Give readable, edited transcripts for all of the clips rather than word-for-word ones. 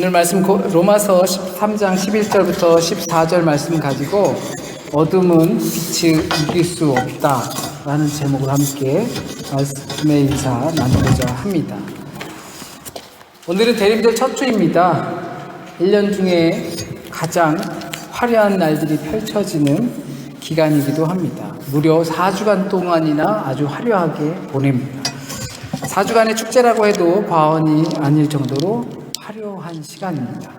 오늘 말씀 로마서 13장 11절부터 14절 말씀 가지고 어둠은 빛을 이길 수 없다 라는 제목을 함께 말씀의 인사 나누고자 합니다. 오늘은 대림절 첫 주입니다. 1년 중에 가장 화려한 날들이 펼쳐지는 기간이기도 합니다. 무려 4주간 동안이나 아주 화려하게 보냅니다. 4주간의 축제라고 해도 과언이 아닐 정도로 화려한 시간입니다.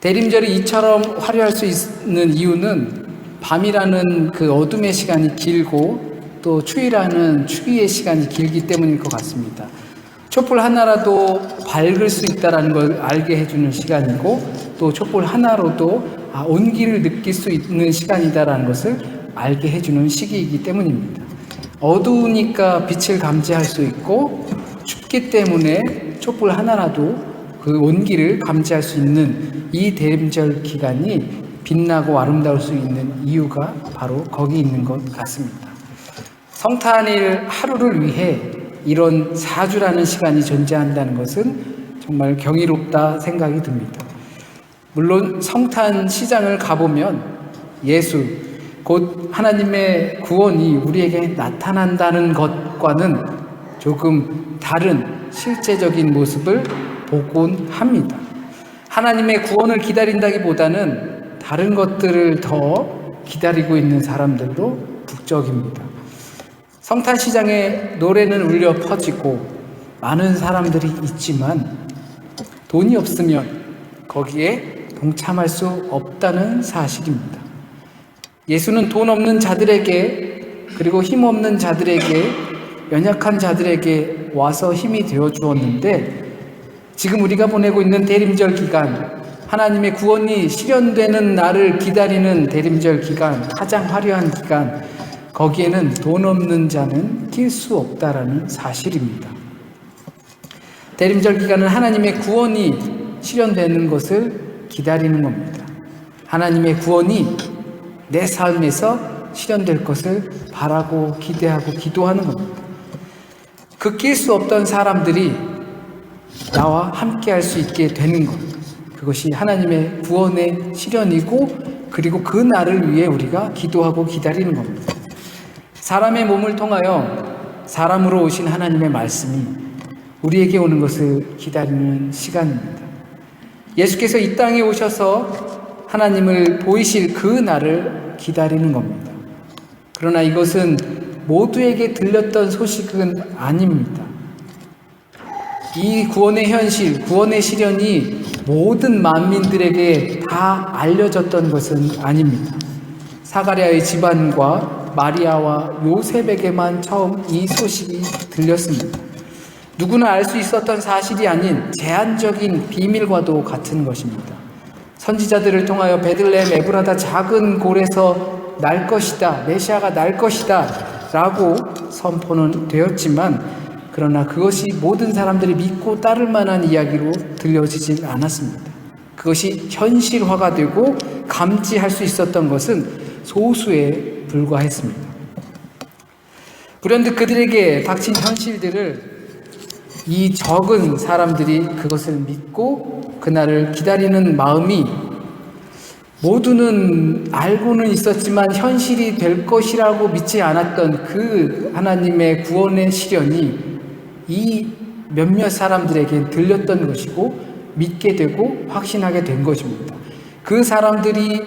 대림절이 이처럼 화려할 수 있는 이유는 밤이라는 그 어둠의 시간이 길고 또 추위라는 추위의 시간이 길기 때문일 것 같습니다. 촛불 하나라도 밝을 수 있다는 걸 알게 해주는 시간이고 또 촛불 하나로도 온기를 느낄 수 있는 시간이다라는 것을 알게 해주는 시기이기 때문입니다. 어두우니까 빛을 감지할 수 있고 춥기 때문에 촛불 하나라도 그 온기를 감지할 수 있는 이 대림절 기간이 빛나고 아름다울 수 있는 이유가 바로 거기 있는 것 같습니다. 성탄일 하루를 위해 이런 4주라는 시간이 존재한다는 것은 정말 경이롭다 생각이 듭니다. 물론 성탄 시장을 가보면 예수, 곧 하나님의 구원이 우리에게 나타난다는 것과는 조금 다른 실제적인 모습을 보곤 합니다. 하나님의 구원을 기다린다기보다는 다른 것들을 더 기다리고 있는 사람들도 북적입니다. 성탄 시장에 노래는 울려 퍼지고 많은 사람들이 있지만 돈이 없으면 거기에 동참할 수 없다는 사실입니다. 예수는 돈 없는 자들에게 그리고 힘 없는 자들에게 연약한 자들에게 와서 힘이 되어 주었는데 지금 우리가 보내고 있는 대림절 기간, 하나님의 구원이 실현되는 날을 기다리는 대림절 기간, 가장 화려한 기간, 거기에는 돈 없는 자는 낄 수 없다라는 사실입니다. 대림절 기간은 하나님의 구원이 실현되는 것을 기다리는 겁니다. 하나님의 구원이 내 삶에서 실현될 것을 바라고 기대하고 기도하는 겁니다. 그 낄 수 없던 사람들이 나와 함께 할 수 있게 되는 것, 그것이 하나님의 구원의 실현이고 그리고 그 날을 위해 우리가 기도하고 기다리는 겁니다. 사람의 몸을 통하여 사람으로 오신 하나님의 말씀이 우리에게 오는 것을 기다리는 시간입니다. 예수께서 이 땅에 오셔서 하나님을 보이실 그 날을 기다리는 겁니다. 그러나 이것은 모두에게 들렸던 소식은 아닙니다. 이 구원의 현실, 구원의 실현이 모든 만민들에게 다 알려졌던 것은 아닙니다. 사가랴의 집안과 마리아와 요셉에게만 처음 이 소식이 들렸습니다. 누구나 알 수 있었던 사실이 아닌 제한적인 비밀과도 같은 것입니다. 선지자들을 통하여 베들레헴 에브라다 작은 골에서 날 것이다, 메시아가 날 것이다 라고 선포는 되었지만 그러나 그것이 모든 사람들이 믿고 따를 만한 이야기로 들려지질 않았습니다. 그것이 현실화가 되고 감지할 수 있었던 것은 소수에 불과했습니다. 불현듯 그들에게 닥친 현실들을 이 적은 사람들이 그것을 믿고 그날을 기다리는 마음이 모두는 알고는 있었지만 현실이 될 것이라고 믿지 않았던 그 하나님의 구원의 실현이 이 몇몇 사람들에게 들렸던 것이고 믿게 되고 확신하게 된 것입니다. 그 사람들이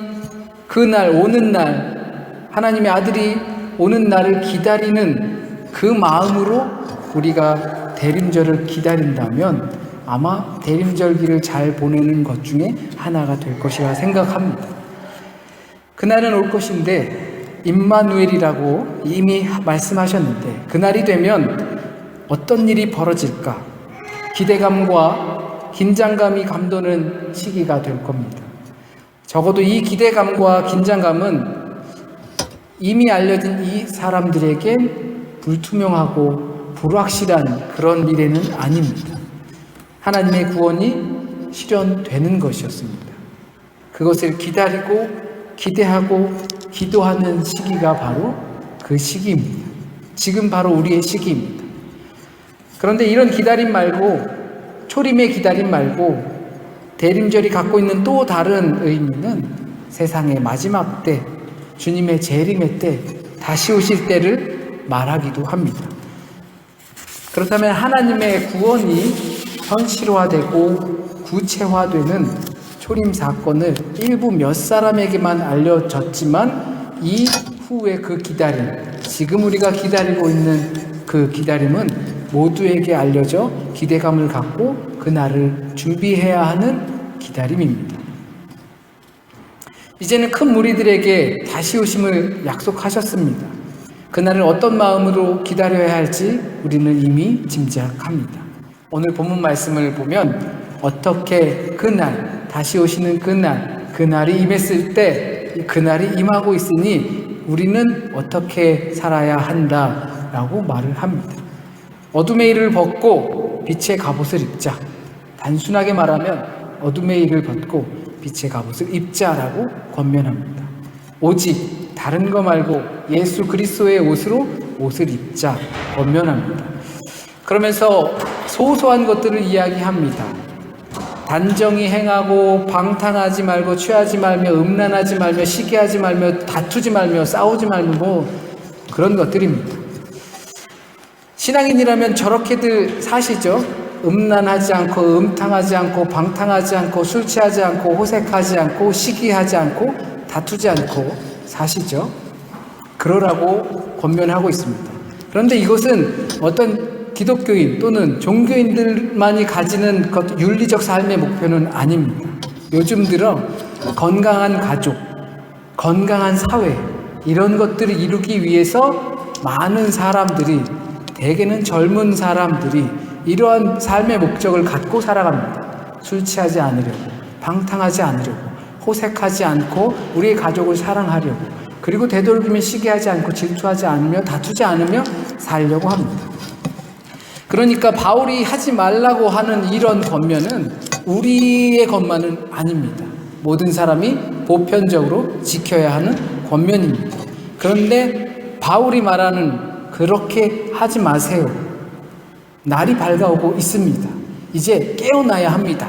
그날 오는 날 하나님의 아들이 오는 날을 기다리는 그 마음으로 우리가 대림절을 기다린다면 아마 대림절기를 잘 보내는 것 중에 하나가 될 것이라 생각합니다. 그날은 올 것인데 임마누엘이라고 이미 말씀하셨는데 그날이 되면 어떤 일이 벌어질까? 기대감과 긴장감이 감도는 시기가 될 겁니다. 적어도 이 기대감과 긴장감은 이미 알려진 이 사람들에겐 불투명하고 불확실한 그런 미래는 아닙니다. 하나님의 구원이 실현되는 것이었습니다. 그것을 기다리고 기대하고 기도하는 시기가 바로 그 시기입니다. 지금 바로 우리의 시기입니다. 그런데 이런 기다림 말고 초림의 기다림 말고 대림절이 갖고 있는 또 다른 의미는 세상의 마지막 때, 주님의 재림의 때, 다시 오실 때를 말하기도 합니다. 그렇다면 하나님의 구원이 현실화되고 구체화되는 초림 사건을 일부 몇 사람에게만 알려졌지만 이후에 그 기다림, 지금 우리가 기다리고 있는 그 기다림은 모두에게 알려져 기대감을 갖고 그날을 준비해야 하는 기다림입니다. 이제는 큰 무리들에게 다시 오심을 약속하셨습니다. 그날을 어떤 마음으로 기다려야 할지 우리는 이미 짐작합니다. 오늘 본문 말씀을 보면 어떻게 그날, 다시 오시는 그날이 임했을 때 그날이 임하고 있으니 우리는 어떻게 살아야 한다라고 말을 합니다. 어둠의 일을 벗고 빛의 갑옷을 입자. 단순하게 말하면 어둠의 일을 벗고 빛의 갑옷을 입자라고 권면합니다. 오직 다른 거 말고 예수 그리스도의 옷으로 옷을 입자 권면합니다. 그러면서 소소한 것들을 이야기합니다. 단정히 행하고 방탕하지 말고 취하지 말며 음란하지 말며 시기하지 말며 다투지 말며 싸우지 말며 뭐 그런 것들입니다. 신앙인이라면 저렇게들 사시죠. 음란하지 않고 음탕하지 않고 방탕하지 않고 술 취하지 않고 호색하지 않고 시기하지 않고 다투지 않고 사시죠. 그러라고 권면하고 있습니다. 그런데 이것은 어떤 기독교인 또는 종교인들만이 가지는 윤리적 삶의 목표는 아닙니다. 요즘 들어 건강한 가족, 건강한 사회 이런 것들을 이루기 위해서 많은 사람들이, 대개는 젊은 사람들이 이러한 삶의 목적을 갖고 살아갑니다. 술 취하지 않으려고, 방탕하지 않으려고, 호색하지 않고 우리의 가족을 사랑하려고, 그리고 되도록이면 시기하지 않고 질투하지 않으며 다투지 않으며 살려고 합니다. 그러니까 바울이 하지 말라고 하는 이런 권면은 우리의 것만은 아닙니다. 모든 사람이 보편적으로 지켜야 하는 권면입니다. 그런데 바울이 말하는 그렇게 하지 마세요. 날이 밝아오고 있습니다. 이제 깨어나야 합니다.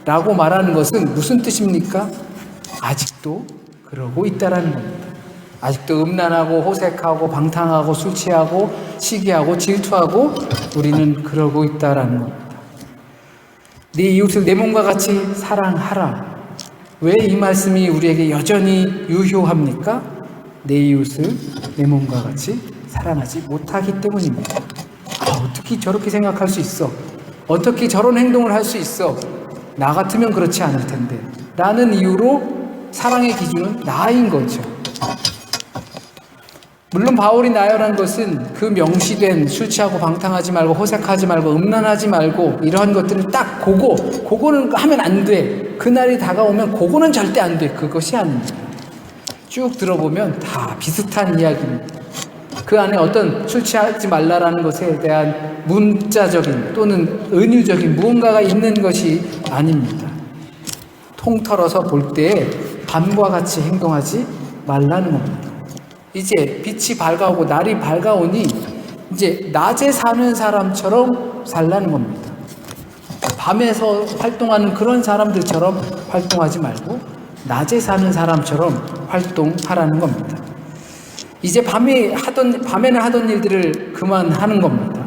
라고 말하는 것은 무슨 뜻입니까? 아직도 그러고 있다라는 겁니다. 아직도 음란하고 호색하고 방탕하고 술 취하고 시기하고 질투하고 우리는 그러고 있다라는 겁니다. 네 이웃을 내 몸과 같이 사랑하라. 왜 이 말씀이 우리에게 여전히 유효합니까? 내 이웃을 내 몸과 같이 사랑하지 못하기 때문입니다. 어떻게 저렇게 생각할 수 있어? 어떻게 저런 행동을 할 수 있어? 나 같으면 그렇지 않을 텐데 라는 이유로 사랑의 기준은 나인 거죠. 물론 바울이 나열한 것은 그 명시된 술 취하고 방탕하지 말고 호색하지 말고 음란하지 말고 이러한 것들은 딱 그거는 하면 안 돼. 그날이 다가오면 그거는 절대 안 돼. 그것이 아닙니다. 쭉 들어보면 다 비슷한 이야기입니다. 그 안에 어떤 술 취하지 말라라는 것에 대한 문자적인 또는 은유적인 무언가가 있는 것이 아닙니다. 통틀어서 볼 때에 밤과 같이 행동하지 말라는 겁니다. 이제 빛이 밝아오고 날이 밝아오니 이제 낮에 사는 사람처럼 살라는 겁니다. 밤에서 활동하는 그런 사람들처럼 활동하지 말고 낮에 사는 사람처럼 활동하라는 겁니다. 이제 밤에는 하던 일들을 그만하는 겁니다.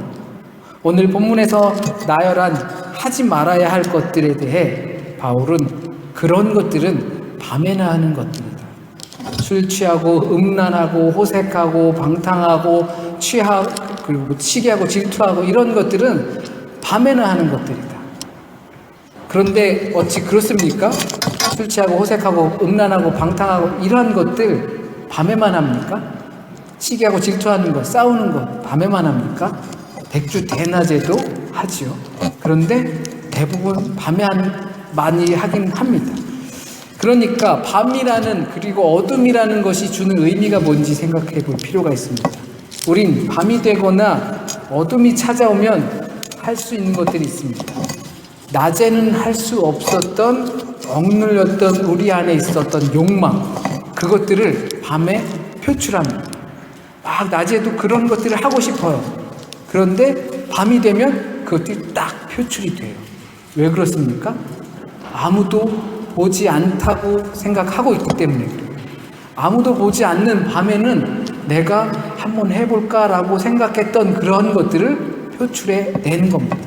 오늘 본문에서 나열한 하지 말아야 할 것들에 대해 바울은 그런 것들은 밤에나 하는 것들이다. 술 취하고 음란하고 호색하고 방탕하고 그리고 시기하고 질투하고 이런 것들은 밤에나 하는 것들이다. 그런데 어찌 그렇습니까? 술 취하고 호색하고 음란하고 방탕하고 이러한 것들 밤에만 합니까? 시기하고 질투하는 것, 싸우는 것 밤에만 합니까? 백주 대낮에도 하지요. 그런데 대부분 밤에 많이 하긴 합니다. 그러니까 밤이라는 그리고 어둠이라는 것이 주는 의미가 뭔지 생각해 볼 필요가 있습니다. 우린 밤이 되거나 어둠이 찾아오면 할 수 있는 것들이 있습니다. 낮에는 할 수 없었던 억눌렸던 우리 안에 있었던 욕망, 그것들을 밤에 표출합니다. 막 낮에도 그런 것들을 하고 싶어요. 그런데 밤이 되면 그것들이 딱 표출이 돼요. 왜 그렇습니까? 아무도 보지 않다고 생각하고 있기 때문에 그래요. 아무도 보지 않는 밤에는 내가 한번 해볼까라고 생각했던 그런 것들을 표출해 내는 겁니다.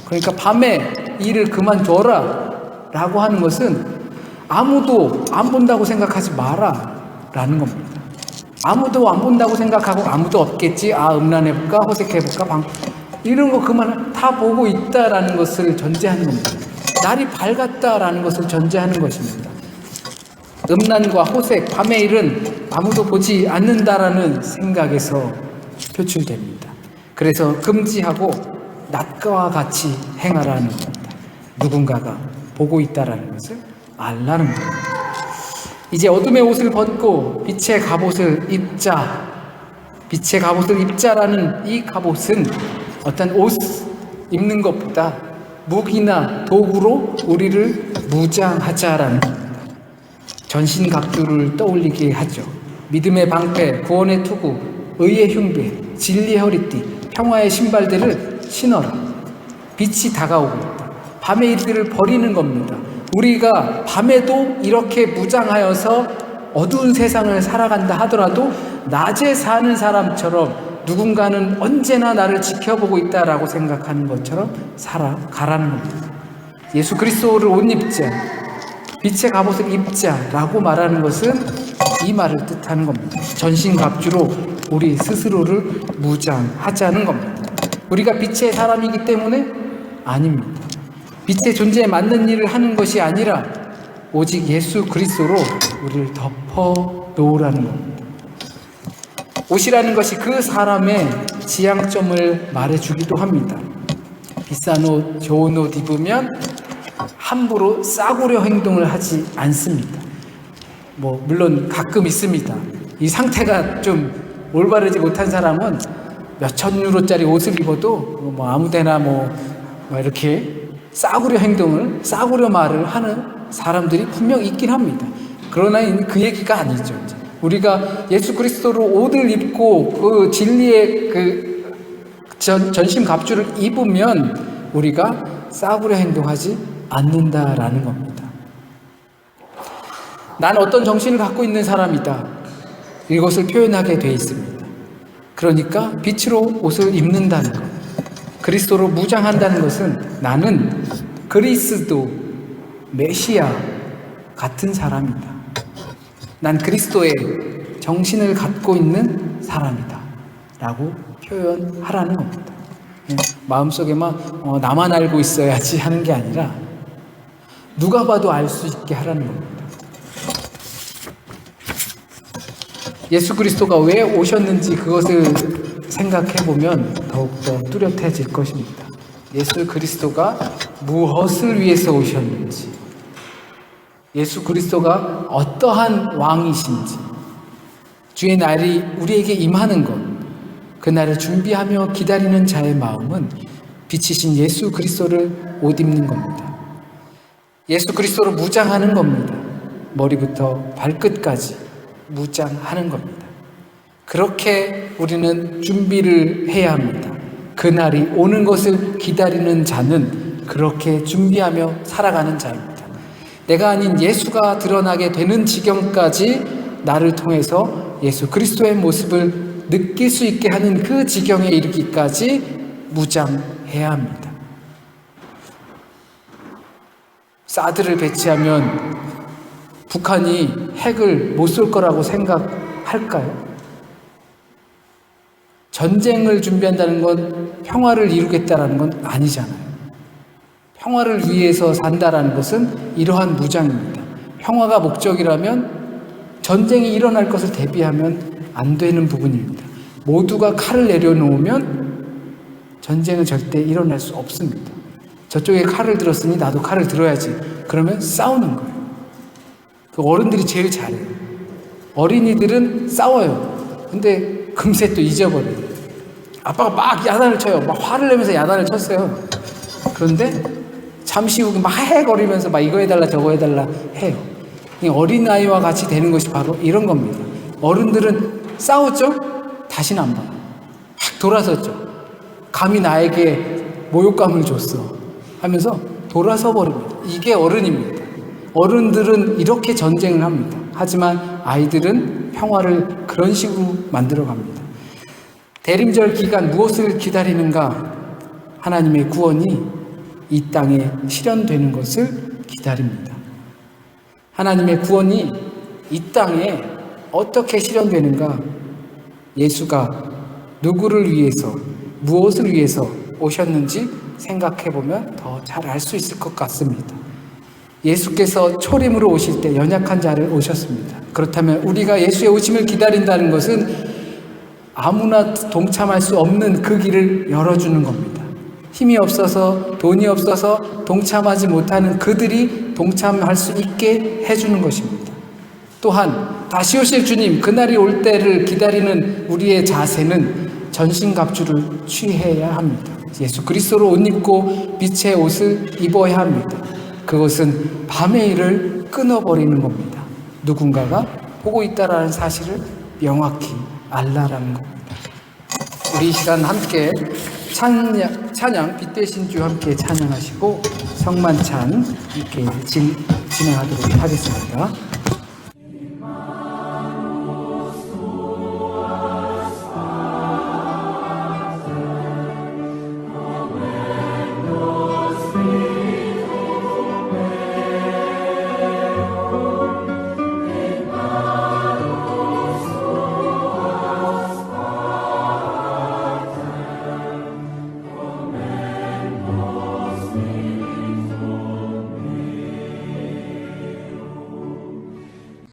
그러니까 밤에 일을 그만둬라 라고 하는 것은 아무도 안 본다고 생각하지 마라 라는 겁니다. 아무도 안 본다고 생각하고 아무도 없겠지, 음란해볼까, 호색해볼까, 이런 거 그만, 다 보고 있다라는 것을 전제하는 겁니다. 날이 밝았다라는 것을 전제하는 것입니다. 음란과 호색, 밤의 일은 아무도 보지 않는다라는 생각에서 표출됩니다. 그래서 금지하고 낮과 같이 행하라는 겁니다. 누군가가 보고 있다라는 것을 알라는 겁니다. 이제 어둠의 옷을 벗고 빛의 갑옷을 입자. 빛의 갑옷을 입자라는 이 갑옷은 어떤 옷 입는 것보다 무기나 도구로 우리를 무장하자라는 겁니다. 전신갑주를 떠올리게 하죠. 믿음의 방패, 구원의 투구, 의의 흉배, 진리의 허리띠, 평화의 신발들을 신어라. 빛이 다가오고 있다. 밤의 일들을 버리는 겁니다. 우리가 밤에도 이렇게 무장하여서 어두운 세상을 살아간다 하더라도 낮에 사는 사람처럼 누군가는 언제나 나를 지켜보고 있다라고 생각하는 것처럼 살아가라는 겁니다. 예수 그리스도를 옷 입자, 빛의 갑옷을 입자라고 말하는 것은 이 말을 뜻하는 겁니다. 전신갑주로 우리 스스로를 무장하자는 겁니다. 우리가 빛의 사람이기 때문에 아닙니다. 빛의 존재에 맞는 일을 하는 것이 아니라 오직 예수 그리스도로 우리를 덮어 놓으라는 겁니다. 옷이라는 것이 그 사람의 지향점을 말해주기도 합니다. 비싼 옷, 좋은 옷 입으면 함부로 싸구려 행동을 하지 않습니다. 물론 가끔 있습니다. 이 상태가 좀 올바르지 못한 사람은 몇천 유로짜리 옷을 입어도 아무데나 이렇게 싸구려 행동을, 싸구려 말을 하는 사람들이 분명 있긴 합니다. 그러나 그 얘기가 아니죠. 우리가 예수 그리스도로 옷을 입고 그 진리의 전신 갑주를 입으면 우리가 싸구려 행동하지 않는다라는 겁니다. 난 어떤 정신을 갖고 있는 사람이다. 이것을 표현하게 돼 있습니다. 그러니까 빛으로 옷을 입는다는 것. 그리스도로 무장한다는 것은 나는 그리스도, 메시아 같은 사람이다. 난 그리스도의 정신을 갖고 있는 사람이다 라고 표현하라는 겁니다. 마음속에만 나만 알고 있어야지 하는 게 아니라 누가 봐도 알 수 있게 하라는 겁니다. 예수 그리스도가 왜 오셨는지 그것을 생각해보면 더욱더 뚜렷해질 것입니다. 예수 그리스도가 무엇을 위해서 오셨는지, 예수 그리스도가 어떠한 왕이신지, 주의 날이 우리에게 임하는 것, 그 날을 준비하며 기다리는 자의 마음은 빛이신 예수 그리스도를 옷 입는 겁니다. 예수 그리스도로 무장하는 겁니다. 머리부터 발끝까지 무장하는 겁니다. 그렇게 우리는 준비를 해야 합니다. 그 날이 오는 것을 기다리는 자는 그렇게 준비하며 살아가는 자입니다. 내가 아닌 예수가 드러나게 되는 지경까지 나를 통해서 예수 그리스도의 모습을 느낄 수 있게 하는 그 지경에 이르기까지 무장해야 합니다. 사드를 배치하면 북한이 핵을 못 쏠 거라고 생각할까요? 전쟁을 준비한다는 건 평화를 이루겠다라는 건 아니잖아요. 평화를 위해서 산다라는 것은 이러한 무장입니다. 평화가 목적이라면 전쟁이 일어날 것을 대비하면 안 되는 부분입니다. 모두가 칼을 내려놓으면 전쟁은 절대 일어날 수 없습니다. 저쪽에 칼을 들었으니 나도 칼을 들어야지. 그러면 싸우는 거예요. 그 어른들이 제일 잘해요. 어린이들은 싸워요. 근데 금세 또 잊어버려요. 아빠가 막 야단을 쳐요. 막 화를 내면서 야단을 쳤어요. 그런데 잠시 후 막 헤헤거리면서 막 이거 해달라 저거 해달라 해요. 어린아이와 같이 되는 것이 바로 이런 겁니다. 어른들은 싸웠죠? 다시는 안 봐요. 확 돌아섰죠. 감히 나에게 모욕감을 줬어 하면서 돌아서 버립니다. 이게 어른입니다. 어른들은 이렇게 전쟁을 합니다. 하지만 아이들은 평화를 그런 식으로 만들어 갑니다. 대림절 기간 무엇을 기다리는가? 하나님의 구원이 이 땅에 실현되는 것을 기다립니다. 하나님의 구원이 이 땅에 어떻게 실현되는가? 예수가 누구를 위해서, 무엇을 위해서 오셨는지 생각해보면 더 잘 알 수 있을 것 같습니다. 예수께서 초림으로 오실 때 연약한 자를 오셨습니다. 그렇다면 우리가 예수의 오심을 기다린다는 것은 아무나 동참할 수 없는 그 길을 열어주는 겁니다. 힘이 없어서, 돈이 없어서 동참하지 못하는 그들이 동참할 수 있게 해주는 것입니다. 또한 다시 오실 주님, 그날이 올 때를 기다리는 우리의 자세는 전신갑주를 취해야 합니다. 예수 그리스도로 옷 입고 빛의 옷을 입어야 합니다. 그것은 밤의 일을 끊어버리는 겁니다. 누군가가 보고 있다라는 사실을 명확히 알라라는 겁니다. 우리 이 시간 함께 찬양 빛 대신 주 함께 찬양하시고 성만찬 이렇게 진행하도록 하겠습니다.